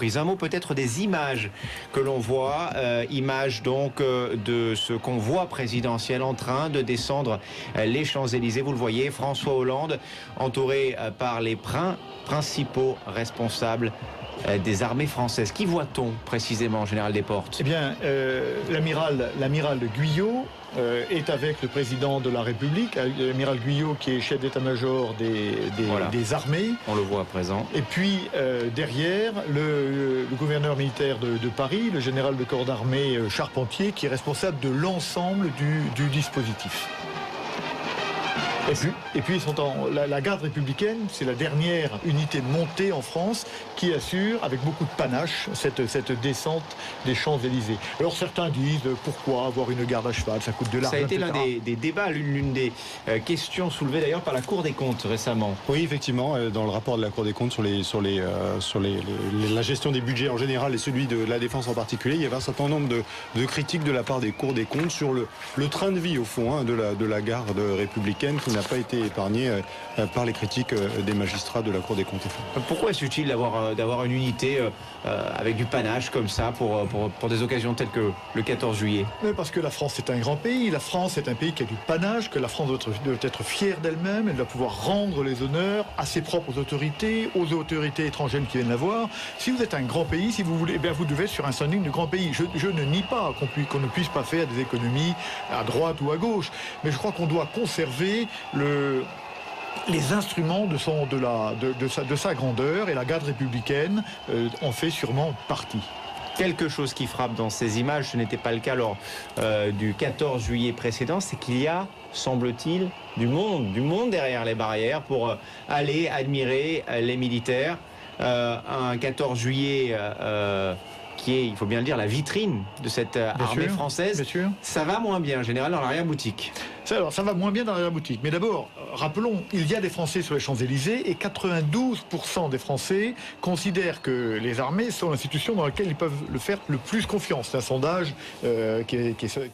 Un mot peut-être des images que l'on voit, images donc de ce convoi présidentiel en train de descendre les Champs-Élysées. Vous le voyez, François Hollande entouré par les principaux responsables des armées françaises. Qui voit-on précisément, Général Desportes? Eh bien, l'amiral Guyot est avec le président de la République, l'amiral Guyot qui est chef d'état-major des armées. On le voit à présent. Et puis derrière, le gouverneur militaire de Paris, le général de corps d'armée Charpentier, qui est responsable de l'ensemble du dispositif. Et puis ils sont la garde républicaine, c'est la dernière unité montée en France qui assure avec beaucoup de panache cette descente des Champs-Élysées. Alors certains disent pourquoi avoir une garde à cheval, ça coûte de l'argent. Ça a été l'un des débats, l'une des questions soulevées d'ailleurs par la Cour des comptes récemment. Oui, effectivement, dans le rapport de la Cour des comptes sur la gestion des budgets en général et celui de la défense en particulier, il y avait un certain nombre de critiques de la part des cours des comptes sur le train de vie au fond de la garde républicaine qui n'a pas été épargné par les critiques des magistrats de la Cour des comptes. Pourquoi est-ce utile d'avoir une unité avec du panache comme ça pour des occasions telles que le 14 juillet? Parce que la France est un grand pays, la France est un pays qui a du panache, que la France doit être fière d'elle-même, elle doit pouvoir rendre les honneurs à ses propres autorités, aux autorités étrangères qui viennent la voir. Si vous êtes un grand pays, si vous voulez, eh bien vous devez être sur un standing de grand pays. Je ne nie pas qu'on ne puisse pas faire des économies à droite ou à gauche, mais je crois qu'on doit conserver les instruments de sa grandeur, et la garde républicaine en fait sûrement partie. Quelque chose qui frappe dans ces images, ce n'était pas le cas lors du 14 juillet précédent, c'est qu'il y a, semble-t-il, du monde derrière les barrières pour aller admirer les militaires. Un 14 juillet qui est, il faut bien le dire, la vitrine de cette armée française. Ça va moins bien, en général, dans l'arrière-boutique. Ça va moins bien dans l'arrière-boutique. Mais d'abord, rappelons, il y a des Français sur les Champs-Élysées et 92% des Français considèrent que les armées sont l'institution dans laquelle ils peuvent le faire le plus confiance. C'est un sondage qui est